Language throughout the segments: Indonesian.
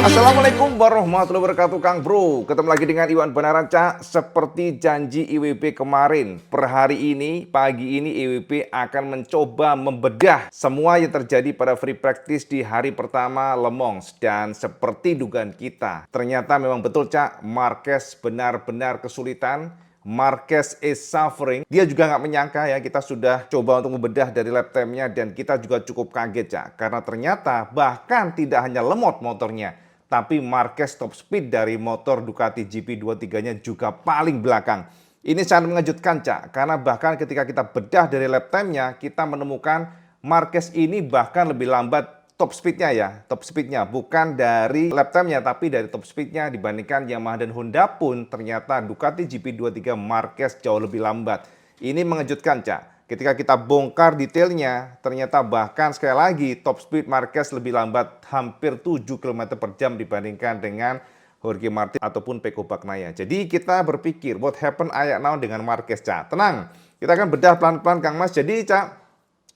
Assalamualaikum warahmatullahi wabarakatuh Kang Bro. Ketemu lagi dengan Iwan Benaran Cak. Seperti janji IWB kemarin, per hari ini, pagi ini IWB akan mencoba membedah semua yang terjadi pada free practice di hari pertama Le Mans. Dan seperti dugaan kita, ternyata memang betul Cak, Marquez benar-benar kesulitan. Marquez is suffering. Dia juga nggak menyangka ya, kita sudah coba untuk membedah dari lap time-nya dan kita juga cukup kaget Cak. Karena ternyata bahkan tidak hanya lemot motornya, tapi Marquez top speed dari motor Ducati GP23-nya juga paling belakang. Ini sangat mengejutkan Cak, karena bahkan ketika kita bedah dari lap time-nya, kita menemukan Marquez ini bahkan lebih lambat top speed-nya ya, top speed-nya bukan dari lap time-nya tapi dari top speed-nya dibandingkan Yamaha dan Honda pun ternyata Ducati GP23 Marquez jauh lebih lambat. Ini mengejutkan Cak. Ketika kita bongkar detailnya, ternyata bahkan sekali lagi top speed Marquez lebih lambat hampir 7 km per jam dibandingkan dengan Jorge Martin ataupun Pecco Bagnaia. Jadi kita berpikir, what happened ayak now dengan Marquez Cak? Tenang, kita akan bedah pelan-pelan Kang Mas. Jadi Cak,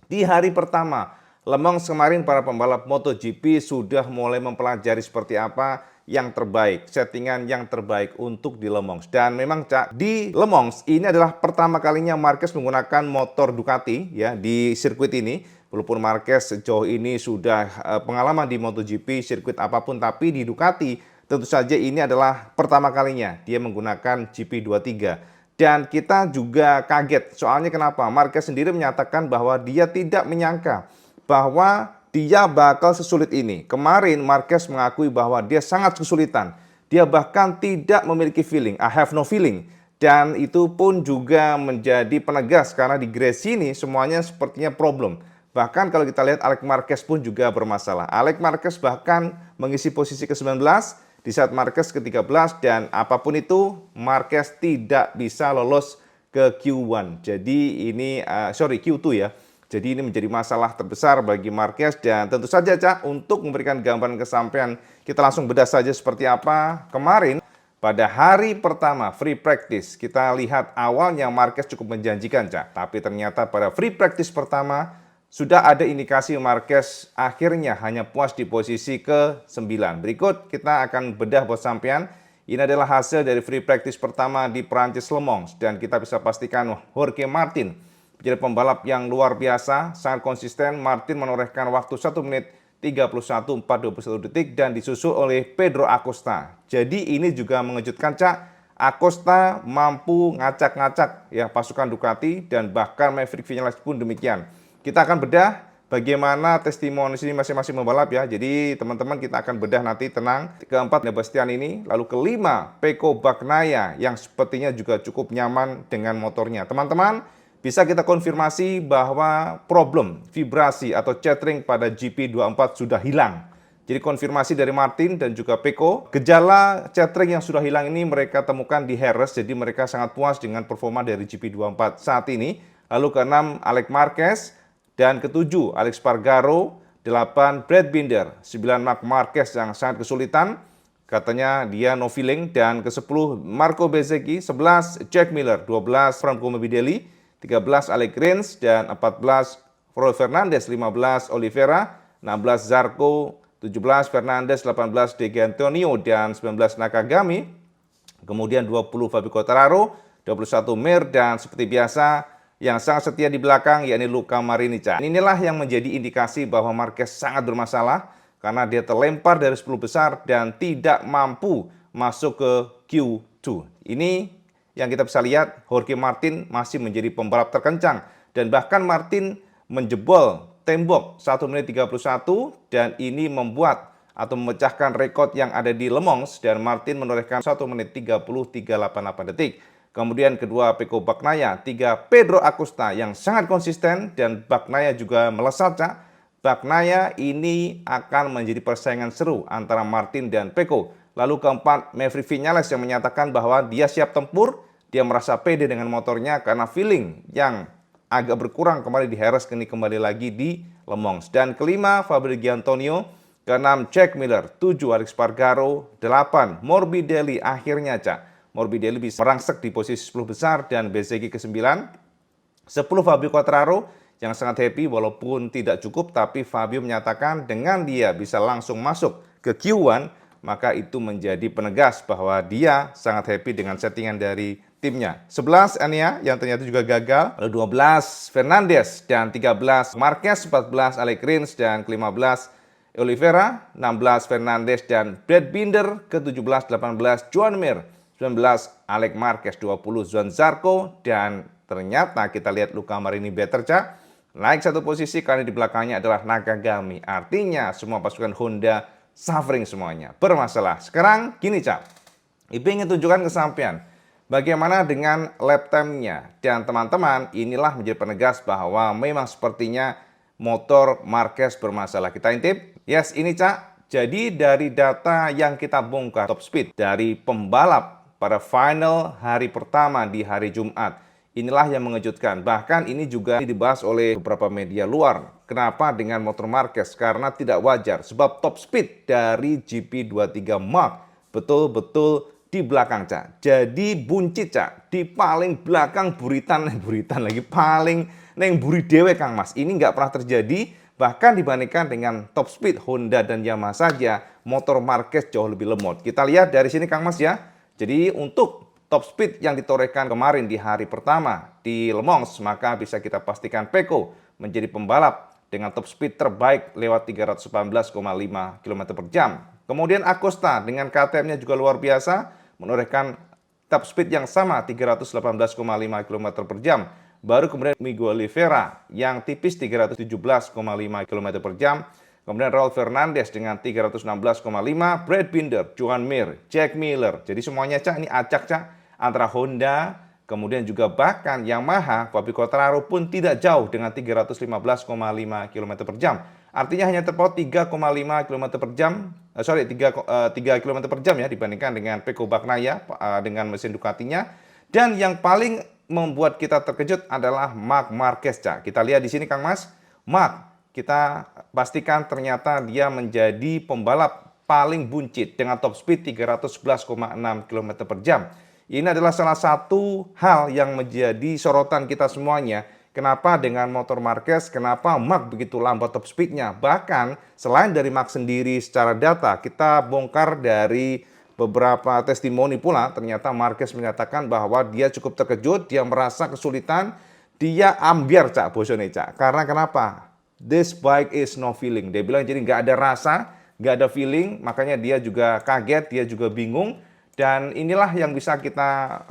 di hari pertama Le Mans kemarin para pembalap MotoGP sudah mulai mempelajari seperti apa yang terbaik, settingan yang terbaik untuk di Le Mans. Dan memang Cak, di Le Mans ini adalah pertama kalinya Marquez menggunakan motor Ducati ya di sirkuit ini. Walaupun Marquez sejauh ini sudah pengalaman di MotoGP, sirkuit apapun, tapi di Ducati tentu saja ini adalah pertama kalinya dia menggunakan GP23. Dan kita juga kaget, soalnya kenapa? Marquez sendiri menyatakan bahwa dia tidak menyangka bahwa dia bakal sesulit ini. Kemarin Marquez mengakui bahwa dia sangat kesulitan. Dia bahkan tidak memiliki feeling, I have no feeling. Dan itu pun juga menjadi penegas karena di Gresini ini semuanya sepertinya problem. Bahkan kalau kita lihat Alex Marquez pun juga bermasalah. Alex Marquez bahkan mengisi posisi ke-19 di saat Marquez ke-13 dan apapun itu Marquez tidak bisa lolos ke Q1. Jadi ini Q2 ya. Jadi ini menjadi masalah terbesar bagi Marquez dan tentu saja Cak, untuk memberikan gambaran kesampaian kita langsung bedah saja seperti apa. Kemarin pada hari pertama free practice kita lihat awalnya Marquez cukup menjanjikan Cak, tapi ternyata pada free practice pertama sudah ada indikasi Marquez akhirnya hanya puas di posisi ke-9. Berikut kita akan bedah buat sampean. Ini adalah hasil dari free practice pertama di Prancis Le Mans dan kita bisa pastikan Jorge Martin jadi pembalap yang luar biasa, sangat konsisten. Martin menorehkan waktu 1 menit 31.421 detik dan disusul oleh Pedro Acosta. Jadi ini juga mengejutkan Cak. Acosta mampu ngacak-ngacak ya pasukan Ducati dan bahkan Maverick Vinales pun demikian. Kita akan bedah bagaimana testimoni sini masing-masing pembalap ya. Jadi teman-teman kita akan bedah nanti, tenang. Keempat Sebastian ini, lalu kelima Pecco Bagnaia yang sepertinya juga cukup nyaman dengan motornya. Teman-teman, bisa kita konfirmasi bahwa problem vibrasi atau chattering pada GP24 sudah hilang. Jadi konfirmasi dari Martin dan juga Pecco, gejala chattering yang sudah hilang ini mereka temukan di Jerez, jadi mereka sangat puas dengan performa dari GP24 saat ini. Lalu ke-6 Alex Marquez dan ke-7 Alex Spargaro, 8 Brad Binder, 9 Marc Marquez yang sangat kesulitan. Katanya dia no feeling dan ke-10 Marco Bezzecchi, 11 Jack Miller, 12 Franco Morbidelli, 13 Alex Rins dan 14 Roy Fernandez, 15 Oliveira, 16 Zarco, 17 Fernandez, 18 De Antonio dan 19 Nakagami. Kemudian 20 Fabio Quartararo, 21 Mir dan seperti biasa yang sangat setia di belakang yakni Luca Marini. Inilah yang menjadi indikasi bahwa Marquez sangat bermasalah karena dia terlempar dari 10 besar dan tidak mampu masuk ke Q2. Ini yang kita bisa lihat, Jorge Martin masih menjadi pembalap terkencang dan bahkan Martin menjebol tembok 1 menit 31 dan ini membuat atau memecahkan rekor yang ada di Le Mans dan Martin menorehkan 1 menit 30.388 detik. Kemudian kedua Pecco Bagnaia, 3 Pedro Acosta yang sangat konsisten dan Bagnaia juga melesat Cak. Bagnaia ini akan menjadi persaingan seru antara Martin dan Pecco. Lalu keempat, Maverick Vinales yang menyatakan bahwa dia siap tempur, dia merasa pede dengan motornya karena feeling yang agak berkurang kemarin di Jerez, kembali lagi di Le Mans. Dan kelima, Fabio Antonio, keenam Jack Miller, 7 Alex Spargaro, 8 Morbidelli akhirnya Cak. Morbidelli bisa merangsek di posisi 10 besar dan Bezzecchi ke-9. 10 Fabio Quartararo yang sangat happy walaupun tidak cukup, tapi Fabio menyatakan dengan dia bisa langsung masuk ke Q1, maka itu menjadi penegas bahwa dia sangat happy dengan settingan dari timnya. 11 Ania yang ternyata juga gagal, lalu 12 Fernandes, dan 13 Marquez, 14 Alex Rins, dan ke-15 Oliveira, 16 Fernandes dan Brad Binder, ke-17 18 Joan Mir, 19 Alex Marquez, 20 Joan Zarco, dan ternyata kita lihat Luca Marini better, Cak. Naik satu posisi karena di belakangnya adalah Nakagami. Artinya semua pasukan Honda suffering semuanya, bermasalah. Sekarang gini, Cak, Ibu ingin tunjukkan ke sampean bagaimana dengan lap time-nya. Dan teman-teman, inilah menjadi penegas bahwa memang sepertinya motor Marquez bermasalah. Kita intip. Yes, ini, Cak. Jadi dari data yang kita bongkar top speed dari pembalap pada final hari pertama di hari Jumat, inilah yang mengejutkan. Bahkan ini juga dibahas oleh beberapa media luar. Kenapa dengan motor Marquez? Karena tidak wajar. Sebab top speed dari GP23 Mark betul-betul di belakang, Cak. Jadi buncit, Cak. Di paling belakang buritan lagi. Paling neng buri dewe, Kang Mas. Ini nggak pernah terjadi. Bahkan dibandingkan dengan top speed Honda dan Yamaha saja, motor Marquez jauh lebih lemot. Kita lihat dari sini, Kang Mas, ya. Jadi untuk top speed yang ditorehkan kemarin di hari pertama di Le Mans, maka bisa kita pastikan Pecco menjadi pembalap dengan top speed terbaik lewat 318,5 km per jam. Kemudian Acosta dengan KTM-nya juga luar biasa, menorehkan top speed yang sama 318,5 km per jam. Baru kemudian Miguel Oliveira yang tipis 317,5 km per jam. Kemudian Raul Fernandez dengan 316,5, Brad Binder, Joan Mir, Jack Miller. Jadi semuanya, Cak, ini acak, Cak, antara Honda, kemudian juga bahkan Yamaha, Fabio Quartararo pun tidak jauh dengan 315,5 km per jam. Artinya hanya terpaut 3,5 km per jam, 3 km per jam ya dibandingkan dengan Pecco Bagnaia dengan mesin Ducatinya. Dan yang paling membuat kita terkejut adalah Marc Marquez, Cak. Kita lihat di sini, Kang Mas. Marc, kita pastikan ternyata dia menjadi pembalap paling buncit dengan top speed 311,6 km per jam. Ini adalah salah satu hal yang menjadi sorotan kita semuanya. Kenapa dengan motor Marquez, kenapa Marc begitu lambat top speednya? Bahkan selain dari Marc sendiri secara data, kita bongkar dari beberapa testimoni pula, ternyata Marquez menyatakan bahwa dia cukup terkejut, dia merasa kesulitan, dia ambiar, Cak, bosone, Cak. Karena kenapa? This bike is no feeling. Dia bilang jadi nggak ada rasa, nggak ada feeling, makanya dia juga kaget, dia juga bingung. Dan inilah yang bisa kita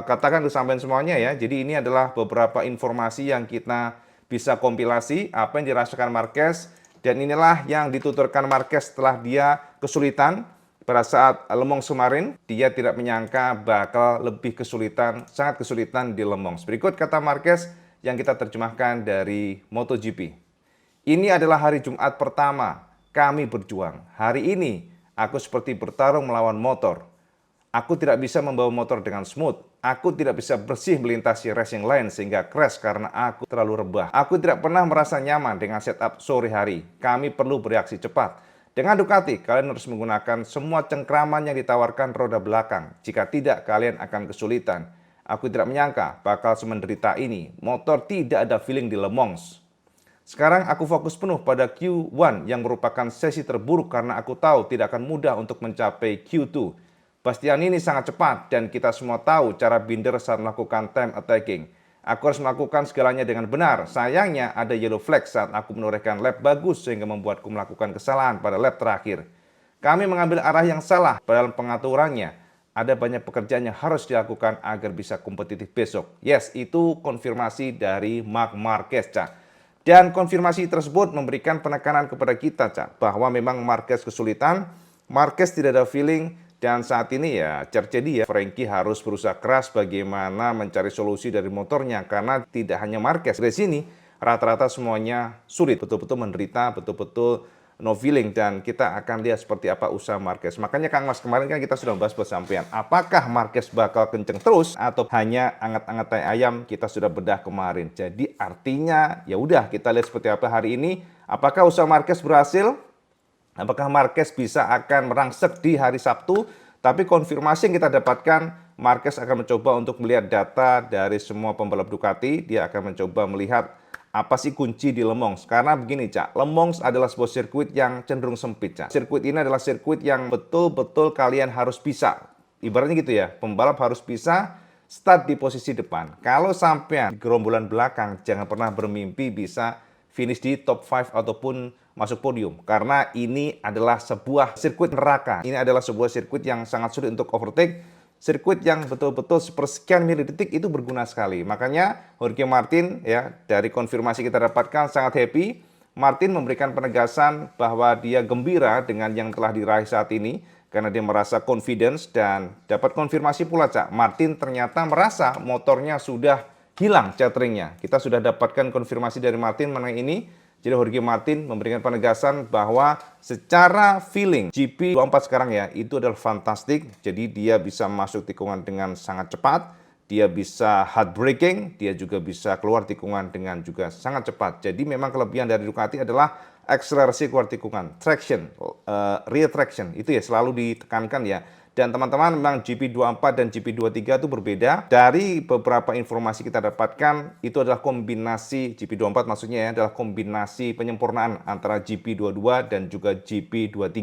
katakan ke sampean semuanya ya. Jadi ini adalah beberapa informasi yang kita bisa kompilasi apa yang dirasakan Marquez. Dan inilah yang dituturkan Marquez setelah dia kesulitan pada saat Le Mans kemarin. Dia tidak menyangka bakal lebih kesulitan, sangat kesulitan di Le Mans. Berikut kata Marquez yang kita terjemahkan dari MotoGP. Ini adalah hari Jumat pertama kami berjuang. Hari ini aku seperti bertarung melawan motor. Aku tidak bisa membawa motor dengan smooth. Aku tidak bisa bersih melintasi racing line sehingga crash karena aku terlalu rebah. Aku tidak pernah merasa nyaman dengan setup sore hari. Kami perlu bereaksi cepat. Dengan Ducati, kalian harus menggunakan semua cengkraman yang ditawarkan roda belakang. Jika tidak, kalian akan kesulitan. Aku tidak menyangka bakal semenderita ini. Motor tidak ada feeling di Le Mans. Sekarang aku fokus penuh pada Q1 yang merupakan sesi terburuk karena aku tahu tidak akan mudah untuk mencapai Q2. Bastian ini sangat cepat dan kita semua tahu cara Binder saat melakukan time attacking. Aku harus melakukan segalanya dengan benar. Sayangnya ada yellow flag saat aku menorehkan lap bagus sehingga membuatku melakukan kesalahan pada lap terakhir. Kami mengambil arah yang salah dalam pengaturannya. Ada banyak pekerjaan yang harus dilakukan agar bisa kompetitif besok. Yes, itu konfirmasi dari Marc Marquez, Cak. Dan konfirmasi tersebut memberikan penekanan kepada kita, Cak, bahwa memang Marquez kesulitan, Marquez tidak ada feeling. Dan saat ini ya terjadi ya, Frankie harus berusaha keras bagaimana mencari solusi dari motornya. Karena tidak hanya Marquez, di sini rata-rata semuanya sulit, betul-betul menderita, betul-betul no feeling. Dan kita akan lihat seperti apa usaha Marquez. Makanya Kang Mas kemarin kan kita sudah bahas buat sampean, apakah Marquez bakal kenceng terus atau hanya anget-anget tai ayam, kita sudah bedah kemarin. Jadi artinya ya udah, kita lihat seperti apa hari ini. Apakah usaha Marquez berhasil? Apakah Marquez bisa akan merangsek di hari Sabtu? Tapi konfirmasi yang kita dapatkan, Marquez akan mencoba untuk melihat data dari semua pembalap Ducati. Dia akan mencoba melihat Apa sih kunci di Le Mans? Karena begini, Cak. Le Mans adalah sebuah sirkuit yang cenderung sempit, Cak. Sirkuit ini adalah sirkuit yang betul-betul kalian harus bisa. Ibaratnya gitu ya, pembalap harus bisa start di posisi depan. Kalau sampai di gerombolan belakang, jangan pernah bermimpi bisa finish di top 5 ataupun masuk podium. Karena ini adalah sebuah sirkuit neraka. Ini adalah sebuah sirkuit yang sangat sulit untuk overtake. Sirkuit yang betul-betul sepersekian milidetik itu berguna sekali. Makanya Jorge Martin ya, dari konfirmasi kita dapatkan sangat happy. Martin memberikan penegasan bahwa dia gembira dengan yang telah diraih saat ini karena dia merasa confidence, dan dapat konfirmasi pula, Cak. Martin ternyata merasa motornya sudah hilang chateringnya. Kita sudah dapatkan konfirmasi dari Martin mengenai ini. Jadi Jorge Martin memberikan penegasan bahwa secara feeling GP24 sekarang ya, itu adalah fantastik. Jadi dia bisa masuk tikungan dengan sangat cepat, dia bisa hard braking, dia juga bisa keluar tikungan dengan juga sangat cepat. Jadi memang kelebihan dari Ducati adalah akselerasi keluar tikungan, traction, rear traction, itu ya selalu ditekankan ya. Dan teman-teman, memang GP24 dan GP23 itu berbeda. Dari beberapa informasi kita dapatkan, itu adalah kombinasi GP24, maksudnya ya, adalah kombinasi penyempurnaan antara GP22 dan juga GP23.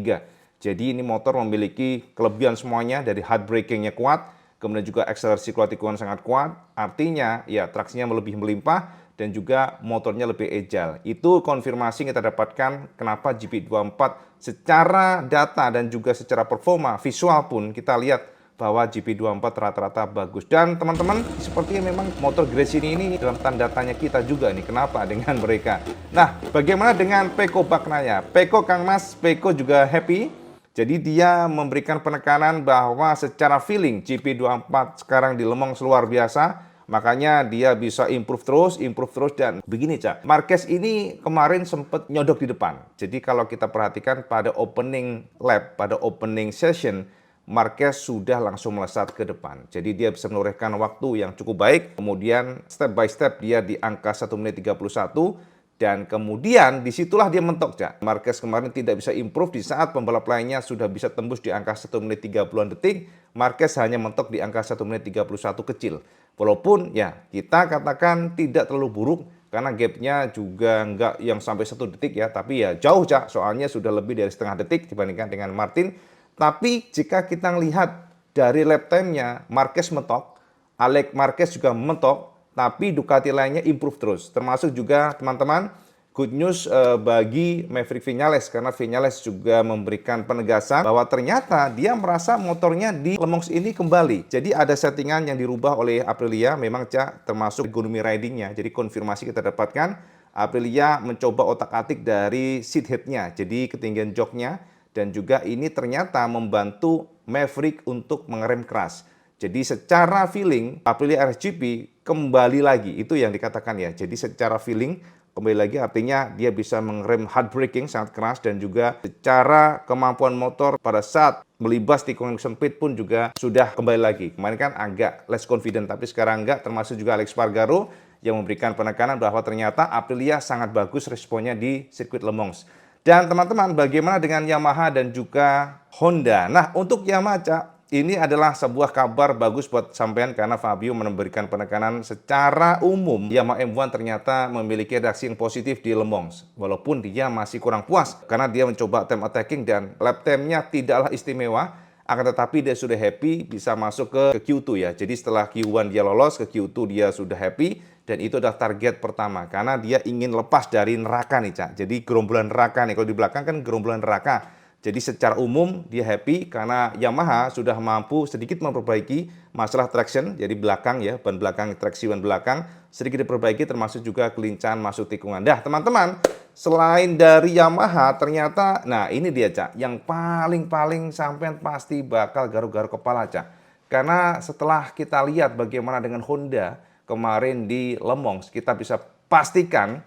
Jadi ini motor memiliki kelebihan semuanya, dari hard brakingnya kuat, kemudian juga akselerasi keluar tikungan sangat kuat, artinya ya traksinya lebih melimpah, dan juga motornya lebih agile. Itu konfirmasi yang kita dapatkan kenapa GP24 secara data dan juga secara performa visual pun kita lihat bahwa GP24 rata-rata bagus. Dan teman-teman, sepertinya memang motor Gresini ini dalam tanda tanya kita juga nih, kenapa dengan mereka. Nah, bagaimana dengan Pecco Bagnaia? Pecco, Kang Mas, Pecco juga happy. Jadi dia memberikan penekanan bahwa secara feeling GP24 sekarang di Le Mans luar biasa. Makanya dia bisa improve terus, dan begini, Cak. Marquez ini kemarin sempat nyodok di depan. Jadi kalau kita perhatikan pada opening lap, pada opening session, Marquez sudah langsung melesat ke depan. Jadi dia bisa menorehkan waktu yang cukup baik. Kemudian step by step dia di angka 1 menit 31. Dan kemudian disitulah dia mentok, Cak. Marquez kemarin tidak bisa improve di saat pembalap lainnya sudah bisa tembus di angka 1 menit 30-an detik. Marquez hanya mentok di angka 1 menit 31 kecil. Walaupun ya kita katakan tidak terlalu buruk karena gapnya juga nggak yang sampai 1 detik ya. Tapi ya jauh, Cak. Soalnya sudah lebih dari setengah detik dibandingkan dengan Martin. Tapi jika kita lihat dari lap time-nya, Marquez mentok, Alex Marquez juga mentok, tapi Ducati lainnya improve terus. Termasuk juga teman-teman, good news bagi Maverick Viñales, karena Viñales juga memberikan penegasan bahwa ternyata dia merasa motornya di Le Mans ini kembali. Jadi ada settingan yang dirubah oleh Aprilia, memang, Cak, termasuk ergonomi ridingnya. Jadi konfirmasi kita dapatkan, Aprilia mencoba otak-atik dari seat head-nya, jadi ketinggian joknya, dan juga ini ternyata membantu Maverick untuk mengerem keras. Jadi secara feeling Aprilia RSGP kembali lagi, itu yang dikatakan ya. Jadi secara feeling kembali lagi, artinya dia bisa mengerem hard braking sangat keras, dan juga secara kemampuan motor pada saat melibas tikungan sempit pun juga sudah kembali lagi. Kemarin kan agak less confident, tapi sekarang enggak. Termasuk juga Alex Spargaro yang memberikan penekanan bahwa ternyata Aprilia sangat bagus responnya di sirkuit Le Mans. Dan teman-teman, bagaimana dengan Yamaha dan juga Honda? Nah, untuk Yamaha, Cak, ini adalah sebuah kabar bagus buat sampean karena Fabio memberikan penekanan secara umum Yamaha M1 ternyata memiliki reaksi yang positif di Le Mans. Walaupun dia masih kurang puas karena dia mencoba time attacking dan lap time-nya tidaklah istimewa, akan tetapi dia sudah happy bisa masuk ke Q2 ya. Jadi setelah Q1 dia lolos, ke Q2 dia sudah happy, dan itu adalah target pertama karena dia ingin lepas dari neraka nih, Cak. Jadi gerombolan neraka nih, kalau di belakang kan gerombolan neraka. Jadi secara umum dia happy karena Yamaha sudah mampu sedikit memperbaiki masalah traction, jadi belakang ya, ban belakang, traksi ban belakang sedikit diperbaiki, termasuk juga kelincahan masuk tikungan. Dah teman-teman, selain dari Yamaha ternyata, nah ini dia, Cak, yang paling sampean pasti bakal garuk-garuk kepala, Cak. Karena setelah kita lihat bagaimana dengan Honda kemarin di Le Mans, kita bisa pastikan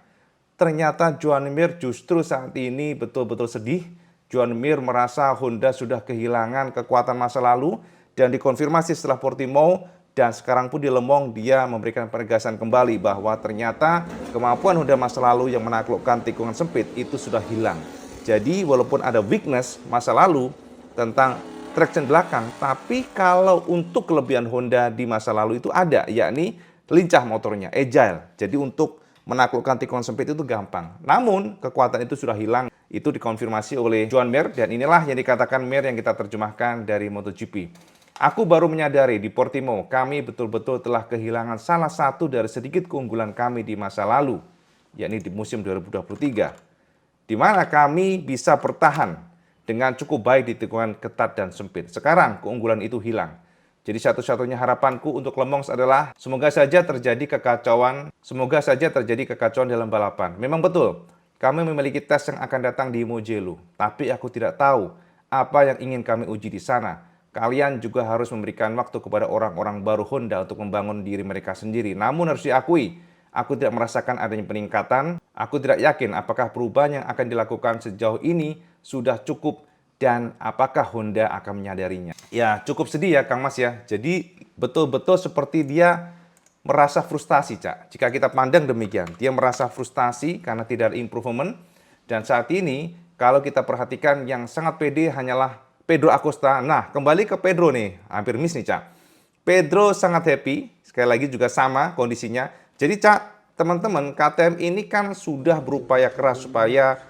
ternyata Joan Mir justru saat ini betul-betul sedih. Joan Mir merasa Honda sudah kehilangan kekuatan masa lalu, dan dikonfirmasi setelah Portimao, dan sekarang pun di Le Mans dia memberikan penegasan kembali bahwa ternyata kemampuan Honda masa lalu yang menaklukkan tikungan sempit itu sudah hilang. Jadi walaupun ada weakness masa lalu tentang traction belakang, tapi kalau untuk kelebihan Honda di masa lalu itu ada, yakni lincah motornya, agile. Jadi untuk menaklukkan tikungan sempit itu gampang. Namun, kekuatan itu sudah hilang. Itu dikonfirmasi oleh Joan Mir, dan inilah yang dikatakan Mir yang kita terjemahkan dari MotoGP. Aku baru menyadari di Portimao, kami betul-betul telah kehilangan salah satu dari sedikit keunggulan kami di masa lalu, yakni di musim 2023, di mana kami bisa bertahan dengan cukup baik di tikungan ketat dan sempit. Sekarang keunggulan itu hilang. Jadi satu-satunya harapanku untuk Le Mans adalah semoga saja terjadi kekacauan dalam balapan. Memang betul, kami memiliki tes yang akan datang di Mugello, tapi aku tidak tahu apa yang ingin kami uji di sana. Kalian juga harus memberikan waktu kepada orang-orang baru Honda untuk membangun diri mereka sendiri. Namun harus diakui, aku tidak merasakan adanya peningkatan. Aku tidak yakin apakah perubahan yang akan dilakukan sejauh ini sudah cukup dan apakah Honda akan menyadarinya. Ya, cukup sedih ya Kang Mas ya. Jadi betul-betul seperti dia merasa frustasi, Cak. Jika kita pandang demikian, dia merasa frustasi karena tidak ada improvement. Dan saat ini, kalau kita perhatikan yang sangat pede hanyalah Pedro Acosta. Nah, kembali ke Pedro nih, hampir miss nih, Cak. Pedro sangat happy, sekali lagi juga sama kondisinya. Jadi, Cak, teman-teman, KTM ini kan sudah berupaya keras supaya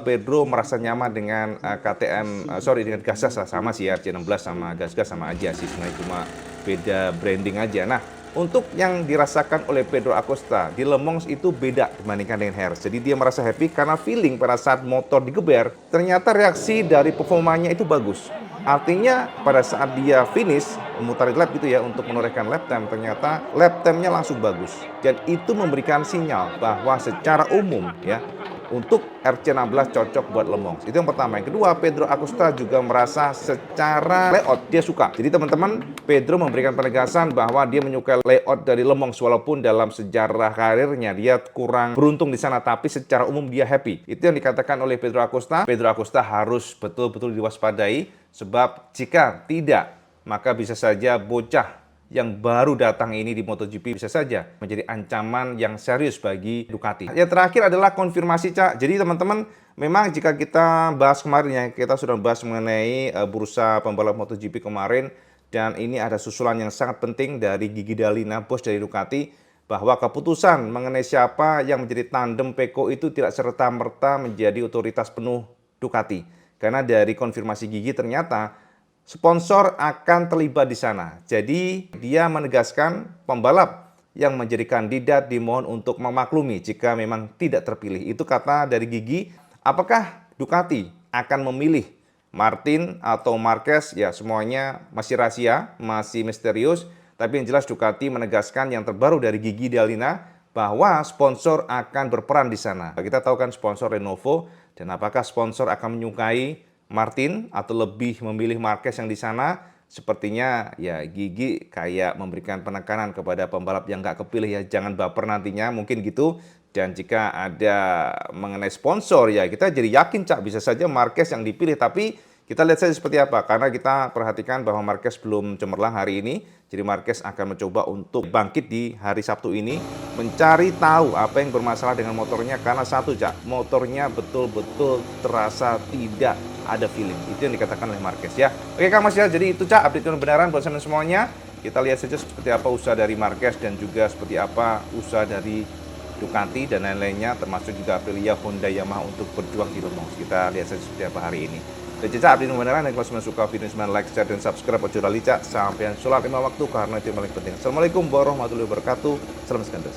Pedro merasa nyaman dengan dengan Gasgas lah, sama sih ya, RC16 sama Gasgas sama aja sih, sebenarnya cuma beda branding aja. Nah, untuk yang dirasakan oleh Pedro Acosta di Le Mans itu beda dibandingkan dengan Harris. Jadi dia merasa happy karena feeling pada saat motor digeber, ternyata reaksi dari performanya itu bagus. Artinya pada saat dia finish, memutar lap gitu ya untuk menorehkan lap time, ternyata lap time-nya langsung bagus. Dan itu memberikan sinyal bahwa secara umum ya, untuk RC16 cocok buat Le Mans. Itu yang pertama. Yang kedua, Pedro Acosta juga merasa secara layout dia suka. Jadi teman-teman, Pedro memberikan penegasan bahwa dia menyukai layout dari Le Mans walaupun dalam sejarah karirnya dia kurang beruntung di sana, tapi secara umum dia happy. Itu yang dikatakan oleh Pedro Acosta. Pedro Acosta harus betul-betul diwaspadai sebab jika tidak, maka bisa saja bocah yang baru datang ini di MotoGP bisa saja menjadi ancaman yang serius bagi Ducati. Yang terakhir adalah konfirmasi, Cak. Jadi teman-teman, memang jika kita bahas kemarin ya, kita sudah bahas mengenai bursa pembalap MotoGP kemarin, dan ini ada susulan yang sangat penting dari Gigi D'Alina, bos dari Ducati, bahwa keputusan mengenai siapa yang menjadi tandem Pecco itu tidak serta-merta menjadi otoritas penuh Ducati. Karena dari konfirmasi Gigi ternyata sponsor akan terlibat di sana. Jadi dia menegaskan pembalap yang menjadi kandidat dimohon untuk memaklumi jika memang tidak terpilih. Itu kata dari Gigi. Apakah Ducati akan memilih Martin atau Marquez? Ya, semuanya masih rahasia, masih misterius. Tapi yang jelas Ducati menegaskan yang terbaru dari Gigi D'Alina bahwa sponsor akan berperan di sana. Kita tahu kan sponsor Lenovo, dan apakah sponsor akan menyukai Martin atau lebih memilih Marquez yang di sana? Sepertinya ya Gigi kayak memberikan penekanan kepada pembalap yang nggak kepilih ya, jangan baper nantinya, mungkin gitu. Dan jika ada mengenai sponsor ya kita jadi yakin, Cak, bisa saja Marquez yang dipilih, tapi kita lihat saja seperti apa, karena kita perhatikan bahwa Marquez belum cemerlang hari ini. Jadi Marquez akan mencoba untuk bangkit di hari Sabtu ini, mencari tahu apa yang bermasalah dengan motornya. Karena satu, Cak, motornya betul-betul terasa tidak ada feeling. Itu yang dikatakan oleh Marquez ya. Oke Kang Mas ya, jadi itu, Cak, update kebenaran buat semuanya. Kita lihat saja seperti apa usaha dari Marquez dan juga seperti apa usaha dari Ducati dan lain-lainnya, termasuk juga Aprilia, Honda, Yamaha untuk berjuang di Le Mans. Kita lihat saja seperti apa hari ini. Dan Cak, update kebenaran, dan kalau suka video ini, like, share, dan subscribe. Ojo lali, Cak, sampai sholat 5 waktu karena itu yang paling penting. Assalamualaikum warahmatullahi wabarakatuh. Salam sekandas.